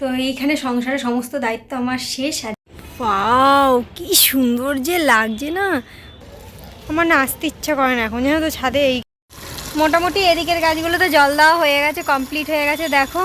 তো এইখানে সংসারে সমস্ত দায়িত্ব আমার শেষ। আর ওয়াও কি সুন্দর যে লাগছে না, আমার না আসতে ইচ্ছা করে না এখন, জানো তো ছাদে। এই মোটামুটি এদিকের গাছগুলোতে জল দেওয়া হয়ে গেছে, কমপ্লিট হয়ে গেছে দেখো।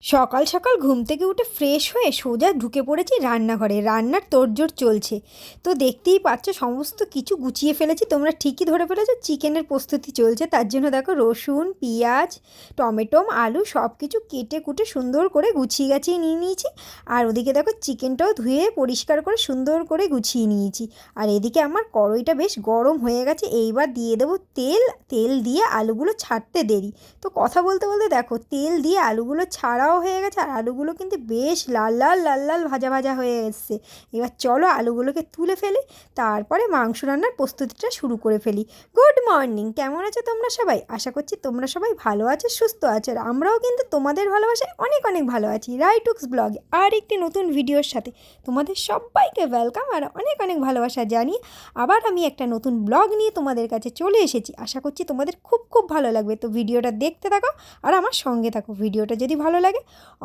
সকাল সকাল ঘুম থেকে উঠে ফ্রেশ হয়ে সোজা ঢুকে পড়েছি রান্নাঘরে। রান্নার তোড়জোড় চলছে, তো দেখতেই পাচ্ছ সমস্ত কিছু গুছিয়ে ফেলেছি। তোমরা ঠিকই ধরে ফেলেছো, চিকেনের প্রস্তুতি চলছে। তার জন্য দেখো রসুন, পেঁয়াজ, টমেটো, আলু সব কিছু কেটে কুটে সুন্দর করে গুছিয়ে গাছিয়ে নিয়ে নিয়েছি। আর ওদিকে দেখো চিকেনটাও ধুয়ে পরিষ্কার করে সুন্দর করে গুছিয়ে নিয়েছি। আর এদিকে আমার কড়াইটা বেশ গরম হয়ে গেছে, এইবার দিয়ে দেবো তেল। তেল দিয়ে আলুগুলো ছাড়তে দেরি, তো কথা বলতে বলতে দেখো তেল দিয়ে আলুগুলো ছাড়াও হয়ে গেছে। আর আলুগুলো কিন্তু বেশ লাল লাল লাল লাল ভাজা ভাজা হয়ে এসছে। এবার চলো আলুগুলোকে তুলে ফেলি, তারপরে মাংস রান্নার প্রস্তুতিটা শুরু করে ফেলি। গুড মর্নিং, কেমন আছো তোমরা সবাই? আশা করছি তোমরা সবাই ভালো আছো, সুস্থ আছো। আর আমরাও কিন্তু তোমাদের ভালোবাসায় অনেক অনেক ভালো আছি। রাইটুক্স ব্লগে আর একটি নতুন ভিডিওর সাথে তোমাদের সবাইকে ওয়েলকাম আর অনেক অনেক ভালোবাসা জানিয়ে আবার আমি একটা নতুন ব্লগ নিয়ে তোমাদের কাছে চলে এসেছি। আশা করছি তোমাদের খুব খুব ভালো লাগবে। তো ভিডিওটা দেখতে থাকো আর আমার সঙ্গে থাকো। ভিডিওটা যদি ভালো লাগে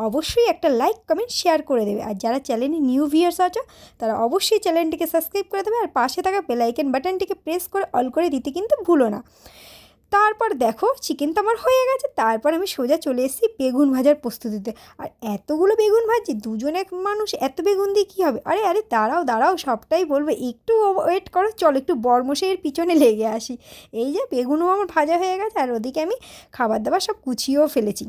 অবশ্যই একটা লাইক কমেন্ট শেয়ার করে দেবে। আর যারা চ্যানেলে নিউ ভিউয়ার্স আছো তারা অবশ্যই চ্যানেলটিকে সাবস্ক্রাইব করে দেবে। আর পাশে থাকা বেল আইকন বাটনটিকে প্রেস করে অল করে দিতে কিন্তু ভুলো না। তারপর দেখো চিকেন তো আমার হয়ে গেছে, তারপর আমি সোজা চলে এসেছি বেগুন ভাজার প্রস্তুতিতে। আর এতগুলো বেগুন ভাজি, দুজন এক মানুষ এত বেগুন দিয়ে কী হবে? আরে আরে দাঁড়াও দাঁড়াও, সবটাই বলবে, একটু ওয়েট করো, চলো একটু বরমশাইয়ের পিছনে লেগে আসি। এই যে বেগুনও আমার ভাজা হয়ে গেছে, আর ওদিকে আমি খাবার দাবার সব গুছিয়েও ফেলেছি।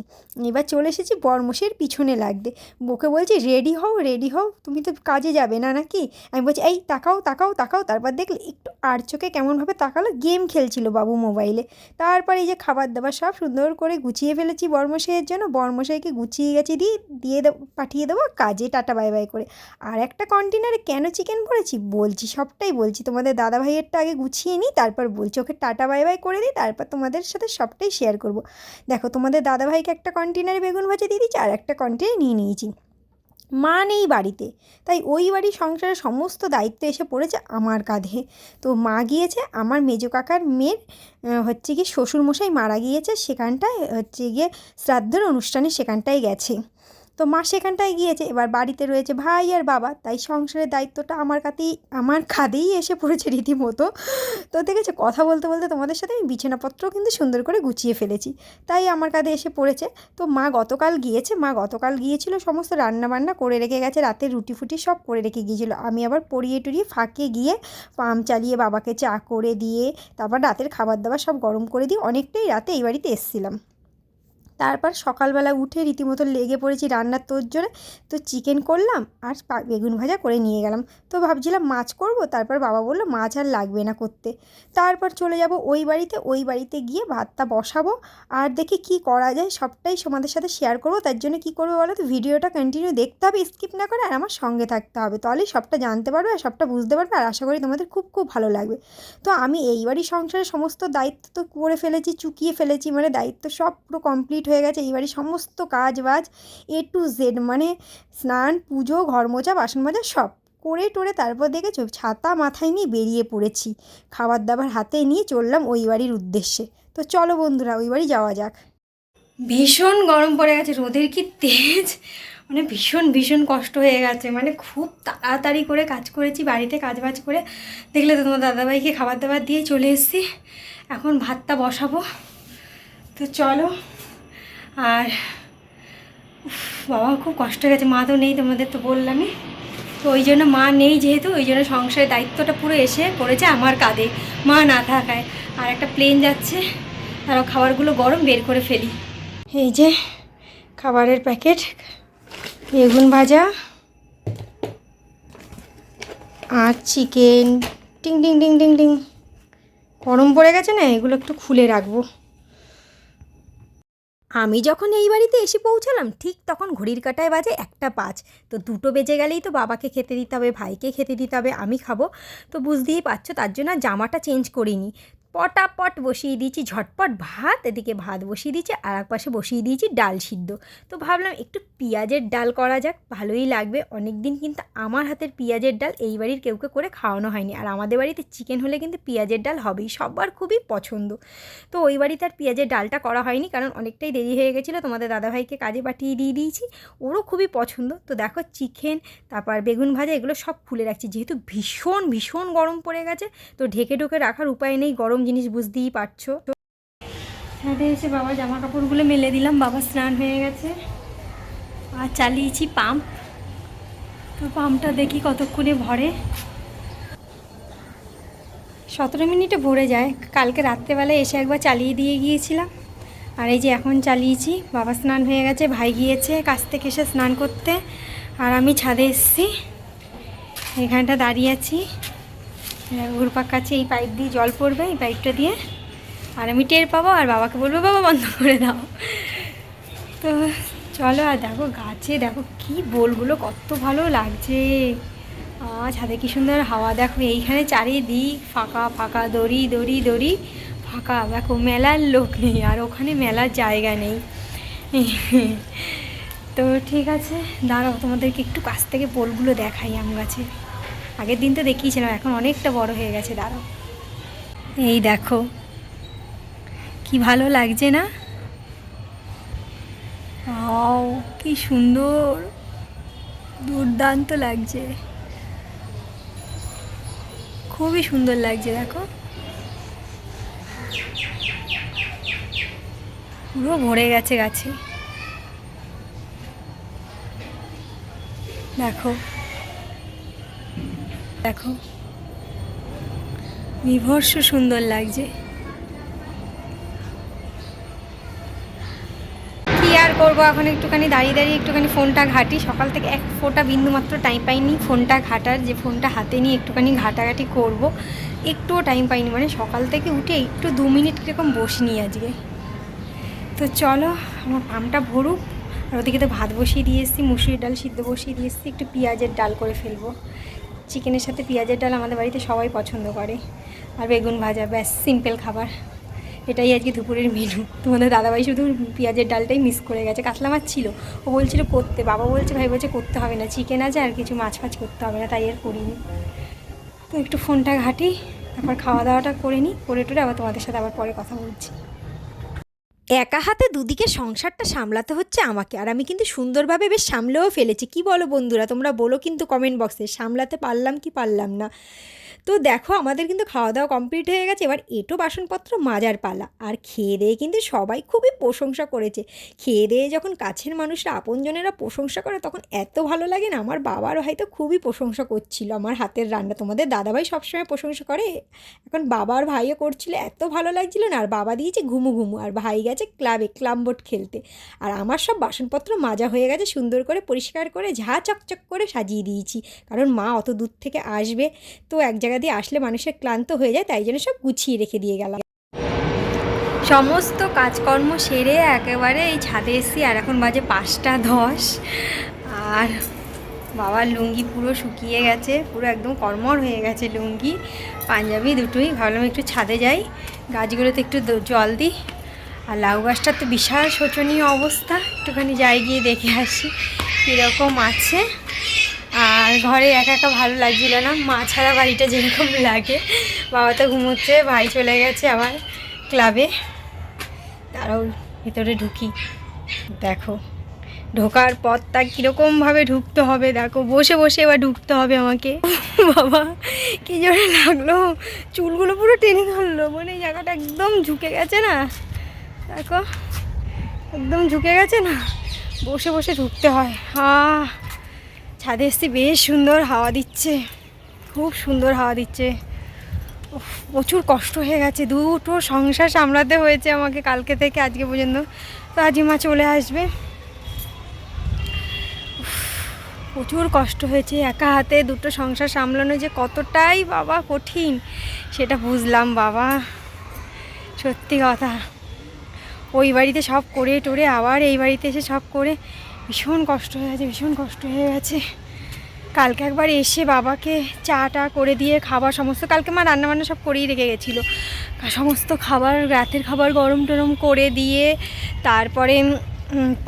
এবার চলে এসেছি বরমশাইয়ের পিছনে লাগতে। ওকে বলছি রেডি হও রেডি হও, তুমি তো কাজে যাবে না নাকি? আমি বলছি এই তাকাও তাকাও তাকাও। তারপর দেখলে একটু আর চোখে কেমনভাবে তাকালো, গেম খেলছিল বাবু মোবাইলে। তারপর এই যে খাবার দাবার সব সুন্দর করে গুছিয়ে ফেলেছি বরমশাইয়ের জন্য। বরমশাইকে গুছিয়ে গেছি দিয়ে পাঠিয়ে দেবো কাজে, টাটা বাই বাই করে। আর একটা কন্টেনারে কেন চিকেন ভরেছি বলছি, সবটাই বলছি। তোমাদের দাদাভাইয়েরটা আগে গুছিয়ে নিই, তারপর বলছি। ওকে টাটা বাই বাই করে দিই, তারপর তোমাদের সাথে সবটাই শেয়ার করব। দেখো তোমাদের দাদাভাইকে একটা কন্টেনারে বেগুন ভাজা দিয়ে দিচ্ছি, আর একটা কন্টেনারে নিয়ে নিয়েছি। মা নেই বাড়িতে, তাই ওই বাড়ির সংসারের সমস্ত দায়িত্ব এসে পড়েছে আমার কাঁধে। তো মা গিয়েছে আমার মেজো কাকার মেয়ের হচ্ছে গিয়ে শ্বশুরমশাই মারা গিয়েছে, সেখানটায় হচ্ছে গিয়ে শ্রাদ্ধের অনুষ্ঠানে সেখানটায় গেছে। তো মা সেখানটায় গিয়েছে, এবার বাড়িতে রয়েছে ভাই আর বাবা, তাই সংসারের দায়িত্বটা আমার কাঁধেই এসে পড়েছে রীতিমতো। তো দেখেছো কথা বলতে বলতে তোমাদের সাথে আমি বিছানাপত্রও কিন্তু সুন্দর করে গুছিয়ে ফেলেছি, তাই আমার কাঁধে এসে পড়েছে। তো মা গতকাল গিয়েছিল, সমস্ত রান্নাবান্না করে রেখে গেছে, রাতে রুটি ফুটি সব করে রেখে গিয়েছিলো। আমি আবার পরিয়ে টরিয়ে ফাঁকে গিয়ে পাম্প চালিয়ে বাবাকে চা করে দিয়ে তারপর রাতের খাবার দাবার সব গরম করে দিয়ে অনেকটাই রাতে এই বাড়িতে এসেছিলাম। তারপর সকালবেলা উঠে রীতিমতো লেগে পড়েছি রান্নার তোড়জোড়ে। তো চিকেন করলাম আর বেগুন ভাজা করে নিয়ে গেলাম। তো ভাবছিলাম মাছ করব, তারপর বাবা বললো মাছ আর লাগবে না করতে। তারপর চলে যাব ওই বাড়িতে গিয়ে ভাতটা বসাবো। আর দেখি কি করা যায়, সবটাই তোমাদের সাথে শেয়ার করবো। তার জন্য কী করবো বলো তো, ভিডিওটা কন্টিনিউ দেখতে হবে, স্কিপ না করে, আর আমার সঙ্গে থাকতে হবে। তাহলেই সবটা জানতে পারবে আর সবটা বুঝতে পারবে, আর আশা করি তোমাদের খুব খুব ভালো লাগবে। তো আমি এই বাড়ির সংসারের সমস্ত দায়িত্ব তো করে ফেলেছি, চুকিয়ে ফেলেছি, মানে দায়িত্ব সব পুরো কমপ্লিট হয়ে গেছে। এই বাড়ির সমস্ত কাজ বাজ A to Z, মানে স্নান, পুজো, ঘর মোছা, বাসন মাজা সব করে টোরে তারপর দেখেছো ছাতা মাথায় নিয়ে বেরিয়ে পড়েছি, খাবার দাবার হাতে নিয়ে চললাম ওই বাড়ির উদ্দেশ্যে। তো চলো বন্ধুরা ওই বাড়ি যাওয়া যাক। ভীষণ গরম পড়ে গেছে, রোদের কি তেজ, মানে ভীষণ ভীষণ কষ্ট হয়ে গেছে। মানে খুব তাড়াতাড়ি করে কাজ করেছি বাড়িতে, কাজ বাজ করে দেখলে তো তোমার দাদাভাইকে খাবার দাবার দিয়ে চলে এসেছি। এখন ভাতটা বসাবো, তো চলো। আর বাবা খুব কষ্ট হয়ে গেছে, মা তো নেই তোমাদের তো বললামই। তো ওই জন্য মা নেই যেহেতু, ওই জন্য সংসারের দায়িত্বটা পুরো এসে পড়েছে আমার কাঁধে মা না থাকায়। আর একটা প্লেন যাচ্ছে, তারও খাবারগুলো গরম বের করে ফেলি। এই যে খাবারের প্যাকেট, বেগুন ভাজা আর চিকেন। টিং টিং টিং টিং টিং, গরম পড়ে গেছে না, এগুলো একটু খুলে রাখবো। আমি যখন এই বাড়িতে এসে পৌঁছালাম ঠিক তখন ঘড়ির কাঁটায় বাজে 1:05। তো 2টো বেজে গেলেই তো বাবাকে খেতে দিতে হবে, ভাইকে খেতে দিতে হবে, আমি খাবো। তো বুঝতেই পারছো, তার জন্য জামাটা চেঞ্জ করিনি। পটাপট বসিয়ে দিয়েছি ঝটপট ভাত, এদিকে ভাত বসিয়ে দিয়েছি, আর এক পাশে বসিয়ে দিয়েছি ডাল সিদ্ধ। তো ভাবলাম একটু পেঁয়াজের ডাল করা যাক, ভালোই লাগবে। অনেক দিন কিন্তু আমার হাতের পেঁয়াজের ডাল এই বাড়ির কেউকে করে খাওয়ানো হয়নি, আর আমাদের বাড়িতে চিকেন হলে কিন্তু পেঁয়াজের ডাল হবেই, সবার খুবই পছন্দ। তো ওই বাড়িতে আর পেঁয়াজের ডালটা করা হয়নি, কারণ অনেকটাই দেরি হয়ে গেছিলো। তোমাদের দাদাভাইকে কাজে পাঠিয়ে দিয়ে দিয়েছি, ওরও খুবই পছন্দ। তো দেখো চিকেন, তারপর বেগুন ভাজা, এগুলো সব খুলে রাখছি, যেহেতু ভীষণ ভীষণ গরম পড়ে গেছে। তো ঢেকে ঢুকে রাখার উপায় নেই, গরম জিনিস বুঝতেই পারছো। ছাদে এসে বাবা জামা কাপড়গুলো মেলে দিলাম, বাবা স্নান হয়ে গেছে। আর চালিয়েছি পাম্প, তো পাম্পটা দেখি কতক্ষণে ভরে। 17 মিনিটে ভরে যায়। কালকে রাত্রেবেলায় এসে একবার চালিয়ে দিয়ে গিয়েছিলাম, আর এই যে এখন চালিয়েছি। বাবা স্নান হয়ে গেছে, ভাই গিয়েছে কাছ থেকে এসে স্নান করতে, আর আমি ছাদে এসেছি, এখানটা দাঁড়িয়ে আছি। ঘুরপাক কাছে এই পাইপ দিয়ে জল পড়বে, এই পাইপটা দিয়ে, আর আমি টের পাবো, আর বাবাকে বলবো বাবা বন্ধ করে দাও। তো চলো, আর দেখো গাছে দেখো কি বোলগুলো কত ভালো লাগছে। ছাদে কি সুন্দর হাওয়া, দেখো এইখানে চারিদিক ফাঁকা ফাঁকা, দড়ি দড়ি দড়ি ফাঁকা। দেখো মেলার লোক নেই, আর ওখানে মেলার জায়গা নেই। তো ঠিক আছে, দাঁড়াও তোমাদেরকে একটু কাছ থেকে বোলগুলো দেখাই আম গাছে। আগের দিন তো দেখিয়েছিলাম, এখন অনেকটা বড় হয়ে গেছে। দাঁড়াও, এই দেখো কি ভালো লাগছে না? কি সুন্দর, দুর্দান্ত লাগছে, খুবই সুন্দর লাগছে। দেখো পুরো ভরে গেছে গাছে। দেখো দেখো বিভৎস সুন্দর লাগছে। কি আর করবো, এখন একটুখানি দাঁড়িয়ে দাঁড়িয়ে একটুখানি ফোনটা ঘাঁটি। সকাল থেকে এক ফোঁটা বিন্দুমাত্র টাইম পাইনি ফোনটা ঘাটার, যে ফোনটা হাতে নিয়ে একটুখানি ঘাটাঘাটি করব, একটুও টাইম পাইনি। মানে সকাল থেকে উঠে একটু 2 মিনিট কীরকম বসিনি আজকে। তো চলো আমার পামটা ভরুক, আর ওদিকে তো ভাত বসিয়ে দিয়ে এসেছি, মুসুরির ডাল সিদ্ধ বসিয়ে দিয়ে এসেছি, একটু পেঁয়াজের ডাল করে ফেলবো। চিকেনের সাথে পেঁয়াজের ডাল আমাদের বাড়িতে সবাই পছন্দ করে, আর বেগুন ভাজা, ব্যাস সিম্পল খাবার। এটাই আজকে দুপুরের মেনু। তোমাদের দাদাভাই শুধু পেঁয়াজের ডালটাই মিস করে গেছে। কাতলা মাছ ছিল, ও বলছিল করতে, বাবা বলছে, ভাই বলছে করতে হবে না, চিকেন আছে আর কিছু মাছ ফাছ করতে হবে না, তাই আর করিনি। তো একটু ফোনটা ঘাঁটি, তারপর খাওয়া দাওয়াটা করে নিই, করে টরে আবার তোমাদের সাথে আবার পরে কথা বলছি। একা হাতে দুদিকে সংসারটা সামলাতে হচ্ছে আমাকে, আর আমি কিন্তু সুন্দরভাবে বেশ সামলেও ফেলেছি। কি বলো বন্ধুরা, তোমরা বলো কিন্তু কমেন্ট বক্সে, সামলাতে পারলাম কি পারলাম না। তো দেখো আমাদের কিন্তু খাওয়া দাওয়া কমপ্লিট হয়ে গেছে, এবার এঁটো বাসনপত্র মাজার পালা। আর খেয়ে দিয়ে কিন্তু সবাই খুবই প্রশংসা করেছে। খেয়ে দিয়ে যখন কাছের মানুষরা, আপনজনেরা প্রশংসা করে, তখন এত ভালো লাগে না। আমার বাবারও হয়তো খুবই প্রশংসা করছিল আমার হাতের রান্না। তোমাদের দাদাভাই সবসময় প্রশংসা করে, এখন বাবার ভাইও করছিল, এত ভালো লাগছিল না। আর বাবা দিয়েছে ঘুমু ঘুমু, আর ভাই গেছে ক্লাবে ক্লাম বোর্ড খেলতে। আর আমার সব বাসনপত্র মাজা হয়ে গেছে, সুন্দর করে পরিষ্কার করে ঝা চকচক করে সাজিয়ে দিয়েছি, কারণ মা অত দূর থেকে আসবে, তো এক জায়গা দিয়ে আসলে মানুষের ক্লান্ত হয়ে যায়, তাই জন্য সব গুছিয়ে রেখে দিয়ে গেলাম। সমস্ত কাজকর্ম সেরে একেবারে এই ছাদে এসেছি, আর এখন বাজে 5:10। আর বাবার লুঙ্গি পুরো শুকিয়ে গেছে, পুরো একদম কর্মর হয়ে গেছে লুঙ্গি পাঞ্জাবি দুটোই। ভাবলাম একটু ছাদে যাই, গাছগুলোতে একটু জল দিই। আর লাউ গাছটার তো বিশাল শোচনীয় অবস্থা, একটুখানি যাই গিয়ে দেখে আসি কীরকম আছে। আর ঘরে একা একা ভালো লাগছিল না, মা ছাড়া বাড়িটা যেরকম লাগে। বাবা তো ঘুমোচ্ছে, ভাই চলে গেছে আবার ক্লাবে। তারাও ভেতরে ঢুকি, দেখো ঢোকার পথটা কীরকমভাবে ঢুকতে হবে, দেখো বসে বসে এবার ঢুকতে হবে আমাকে। বাবা কী জোরে লাগলো, চুলগুলো পুরো টেনে ধরলো, মানে এই জায়গাটা একদম ঝুঁকে গেছে না, দেখো একদম ঝুঁকে গেছে না, বসে বসে ঢুকতে হয়। ছাদে এসছি, বেশ সুন্দর হাওয়া দিচ্ছে, খুব সুন্দর হাওয়া দিচ্ছে। প্রচুর কষ্ট হয়ে গেছে, দুটো সংসার সামলাতে হয়েছে আমাকে কালকে থেকে আজকে পর্যন্ত। তো আজকে মা চলে আসবে, প্রচুর কষ্ট হয়েছে। একা হাতে দুটো সংসার সামলানো যে কতটাই বাবা কঠিন, সেটা বুঝলাম বাবা, সত্যি কথা। ওই বাড়িতে সব করে টোরে আবার এই বাড়িতে এসে সব করে ভীষণ কষ্ট হয়ে গেছে, ভীষণ কষ্ট হয়ে গেছে। কালকে একবার এসে বাবাকে চা করে দিয়ে খাবার সমস্ত, কালকে মা রান্নাবান্না সব করেই রেখে গেছিলো, সমস্ত খাবার রাতের খাবার গরম টরম করে দিয়ে তারপরে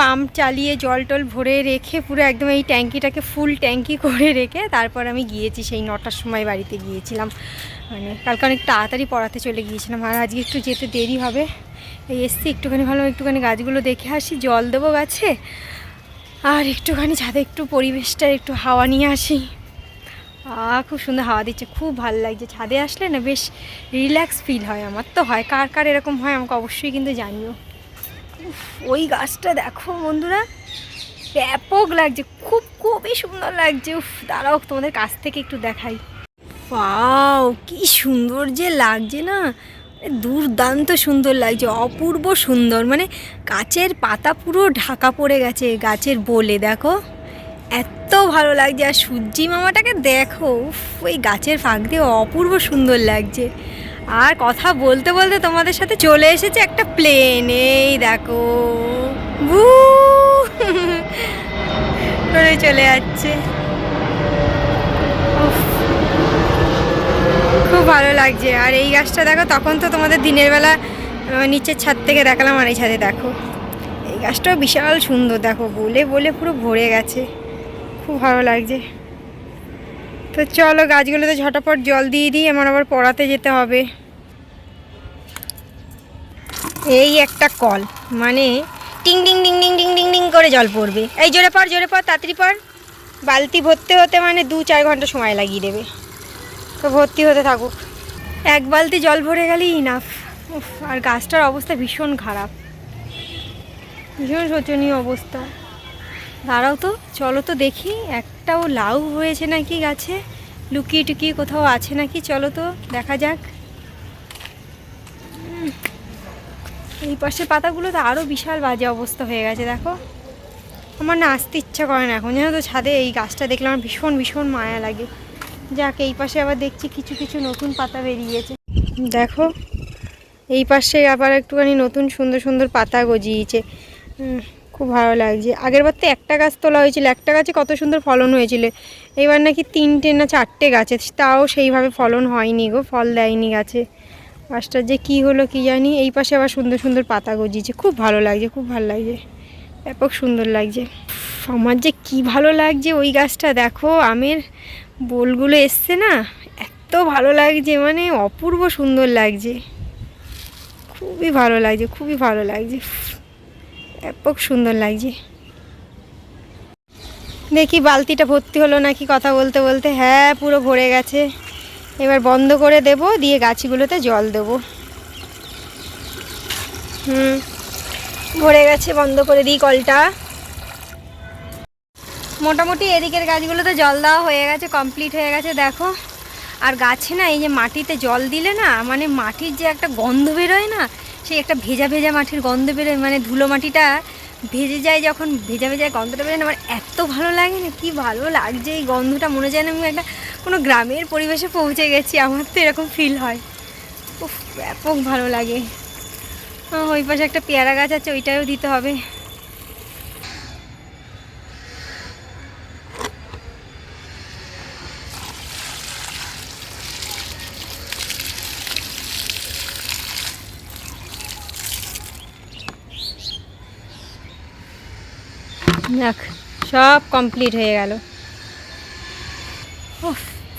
পাম্প চালিয়ে জল টল ভরে রেখে পুরো একদম এই ট্যাঙ্কিটাকে ফুল ট্যাঙ্কি করে রেখে তারপর আমি গিয়েছি, সেই 9টার সময় বাড়িতে গিয়েছিলাম। মানে কালকে অনেক তাড়াতাড়ি পড়াতে চলে গিয়েছিলাম, আর আজকে একটু যেতে দেরি হবে। এই এসছি একটুখানি, ভালো একটুখানি গাছগুলো দেখে আসি, জল দেবো গাছে, আর একটুখানি ছাদে একটু পরিবেশটা একটু হাওয়া নিয়ে আসি। খুব সুন্দর হাওয়া দিচ্ছে, খুব ভালো লাগছে। ছাদে আসলে না বেশ রিল্যাক্স ফিল হয়, আমার তো হয়, কার কার এরকম হয় আমাকে অবশ্যই কিন্তু জানিও। ওই গাছটা দেখো বন্ধুরা, ব্যাপক লাগছে, খুবই সুন্দর লাগছে। দাঁড়াও তোমাদের কাছ থেকে একটু দেখাই। ওয়াও, কি সুন্দর যে লাগছে না, দুর্দান্ত সুন্দর লাগছে, অপূর্ব সুন্দর। মানে গাছের পাতা পুরো ঢাকা পড়ে গেছে গাছের বোলে, দেখো এত ভালো লাগছে। আর সূর্যি মামাটাকে দেখো, ওই গাছের ফাঁক দিয়ে অপূর্ব সুন্দর লাগছে। আর কথা বলতে বলতে তোমাদের সাথে চলে এসেছে একটা প্লেন, এই দেখো করে চলে যাচ্ছে, খুব ভালো লাগছে। আর এই গাছটা দেখো, তখন তো তোমাদের দিনের বেলা নিচের ছাদ থেকে দেখালাম, আর এই ছাদে দেখো এই গাছটাও বিশাল সুন্দর, দেখো বলে বলে পুরো ভরে গেছে, খুব ভালো লাগছে। তো চলো গাছগুলোতে ঝটাপট জল দিয়ে দিই, আমার আবার পড়াতে যেতে হবে। এই একটা কল, মানে টিং টিং টিং টিং টিং টিং টিং করে জল পড়বে। এই জোরে পড় তাড়াতাড়ি পড়। বালতি ভরতে হতে মানে 2-4 ঘন্টা সময় লাগিয়ে দেবে, তো ভর্তি হতে থাকুক। এক বালতি জল ভরে গেলেই ইনাফ। আর গাছটার অবস্থা ভীষণ খারাপ, ভীষণ শোচনীয় অবস্থা। দাঁড়াও তো, চলো তো দেখি একটাও লাউ হয়েছে নাকি গাছে, লুকিয়ে টুকিয়ে কোথাও আছে নাকি, চলো তো দেখা যাক। এই পাশের পাতাগুলো তো আরও বিশাল বাজে অবস্থা হয়ে গেছে, দেখো আমার না আসতে ইচ্ছা করে না এখন, জানো তো ছাদে এই গাছটা দেখলে আমার ভীষণ ভীষণ মায়া লাগে। যাক, এই পাশে আবার দেখছি কিছু কিছু নতুন পাতা বেরিয়েছে, দেখো এই পাশে আবার একটুখানি নতুন সুন্দর সুন্দর পাতা গজিয়েছে, খুব ভালো লাগছে। আগের বার তো একটা গাছ তোলা হয়েছিল, একটা গাছে কত সুন্দর ফলন হয়েছিল, এবার নাকি 3টে না 4টে গাছে, তাও সেইভাবে ফলন হয়নি গো, ফল দেয়নি গাছে। গাছটার যে কী হলো কি জানি। এই পাশে আবার সুন্দর সুন্দর পাতা গজিয়েছে, খুব ভালো লাগছে, খুব ভালো লাগছে, ব্যাপক সুন্দর লাগছে। আমার যে কি ভালো লাগছে ওই গাছটা, দেখো আমের বোলগুলো এসছে না, এত ভালো লাগছে, মানে অপূর্ব সুন্দর লাগছে, খুবই ভালো লাগছে, খুবই ভালো লাগছে, ব্যাপক সুন্দর লাগছে। দেখি বালতিটা ভর্তি হলো নাকি কথা বলতে বলতে। হ্যাঁ, পুরো ভরে গেছে, এবার বন্ধ করে দেব, দিয়ে গাছগুলোতে জল দেব। ভরে গেছে, বন্ধ করে দিই কলটা। মোটামুটি এদিকের গাছগুলোতে জল দেওয়া হয়ে গেছে, কমপ্লিট হয়ে গেছে, দেখো। আর গাছে না এই যে মাটিতে জল দিলে না, মানে মাটির যে একটা গন্ধ বেরোয় না, সেই একটা ভেজা ভেজা মাটির গন্ধ বেরোয়, মানে ধুলো মাটিটা ভেজে যায়, যখন ভেজা ভেজা গন্ধটা বেরোয় না, আমার এত ভালো লাগে না, কি ভালো লাগছে এই গন্ধটা, মনে যায় না আমি একটা কোনো গ্রামের পরিবেশে পৌঁছে গেছি, আমার তো এরকম ফিল হয়, উফ ব্যাপক ভালো লাগে। ওই পাশে একটা পেয়ারা গাছ আছে, ওইটাও দিতে হবে। দেখ সব কমপ্লিট হয়ে গেল,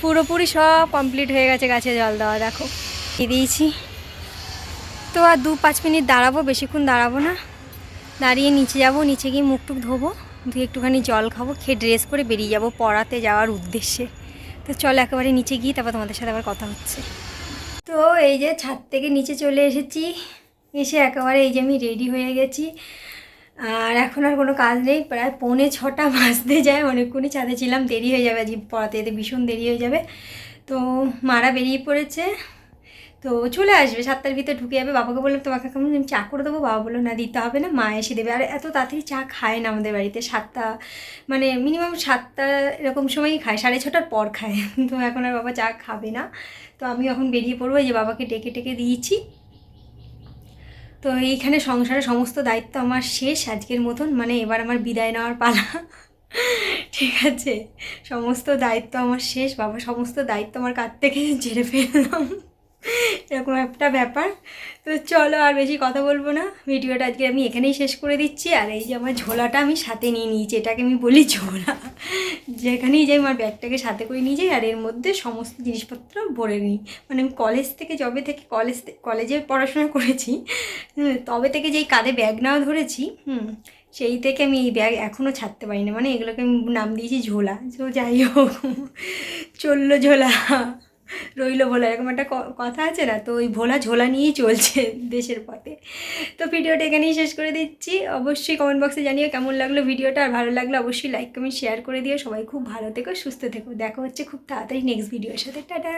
পুরোপুরি সব কমপ্লিট হয়ে গেছে গাছে জল দেওয়া, দেখো দিয়েছি। তো আর 2-5 মিনিট দাঁড়াবো, বেশিক্ষণ দাঁড়াবো না, দাঁড়িয়ে নিচে যাব, নিচে গিয়ে মুখ টুক ধোবো, ধুয়ে একটুখানি জল খাবো, খেয়ে ড্রেস পরে বেরিয়ে যাব পড়াতে যাওয়ার উদ্দেশ্যে। তো চলো একেবারে নিচে গিয়ে তারপর তোমাদের সাথে আবার কথা হচ্ছে। তো এই যে ছাদ থেকে নিচে চলে এসেছি, এসে একেবারে এই যে আমি রেডি হয়ে গেছি, আর এখন আর কোনো কাজ নেই, প্রায় 5:45 বাজতে যায়, অনেকক্ষণই ছাদে ছিলাম, দেরি হয়ে যাবে আজকে পড়াতে যেতে, ভীষণ দেরি হয়ে যাবে। তো মারা বেরিয়ে পড়েছে, তো চলে আসবে 7টার ভিতরে ঢুকে যাবে। বাবাকে বললাম তোমাকে কেমন আমি চা করে দেবো, বাবা বললো না দিতে হবে না, মা এসে দেবে। আর এত তাড়াতাড়ি চা খায় না আমাদের বাড়িতে, 7টা মানে মিনিমাম 7টা এরকম সময়ই খায়, 6:30টার পর খায়। তো এখন আর বাবা চা খাবে না, তো আমি এখন বেরিয়ে পড়বো, এই যে বাবাকে ডেকে টেকে দিয়েছি। তো এইখানে সংসারের সমস্ত দায়িত্ব আমার শেষ আজকের মতন, মানে এবার আমার বিদায় নেওয়ার পালা। ঠিক আছে, সমস্ত দায়িত্ব আমার শেষ বাবা, সমস্ত দায়িত্ব আমার কাঁধ থেকে ঝেড়ে ফেললাম, এরকম একটা ব্যাপার। তো চলো আর বেশি কথা বলবো না, ভিডিওটা আজকে আমি এখানেই শেষ করে দিচ্ছি। আর এই যে আমার ঝোলাটা আমি সাথে নিয়ে নিয়েছি, এটাকে আমি বলি ঝোলা, যেখানেই যাই আমার ব্যাগটাকে সাথে করে নিয়ে যাই আর এর মধ্যে সমস্ত জিনিসপত্র ভরে নিই। মানে আমি কলেজ থেকে যবে থেকে কলেজে পড়াশোনা করেছি, তবে থেকে যেই কাঁধে ব্যাগ নাও ধরেছি, সেই থেকে আমি এই ব্যাগ এখনও ছাড়তে পারি না। মানে এগুলোকে আমি নাম দিয়েছি ঝোলা। তো যাই হোক, চললো ঝোলা রইলো ভোলা, এরকম একটা কথা আছে না, তো ওই ভোলা ঝোলা নিয়েই চলছে দেশের পথে। তো ভিডিওটা এখানেই শেষ করে দিচ্ছি। অবশ্যই কমেন্ট বক্সে জানিও কেমন লাগলো ভিডিওটা, আর ভালো লাগলে অবশ্যই লাইক কমেন্ট শেয়ার করে দিও। সবাই খুব ভালো থেকো, সুস্থ থেকো, দেখা হচ্ছে খুব তাড়াতাড়ি নেক্সট ভিডিওর সাথে। টাটা।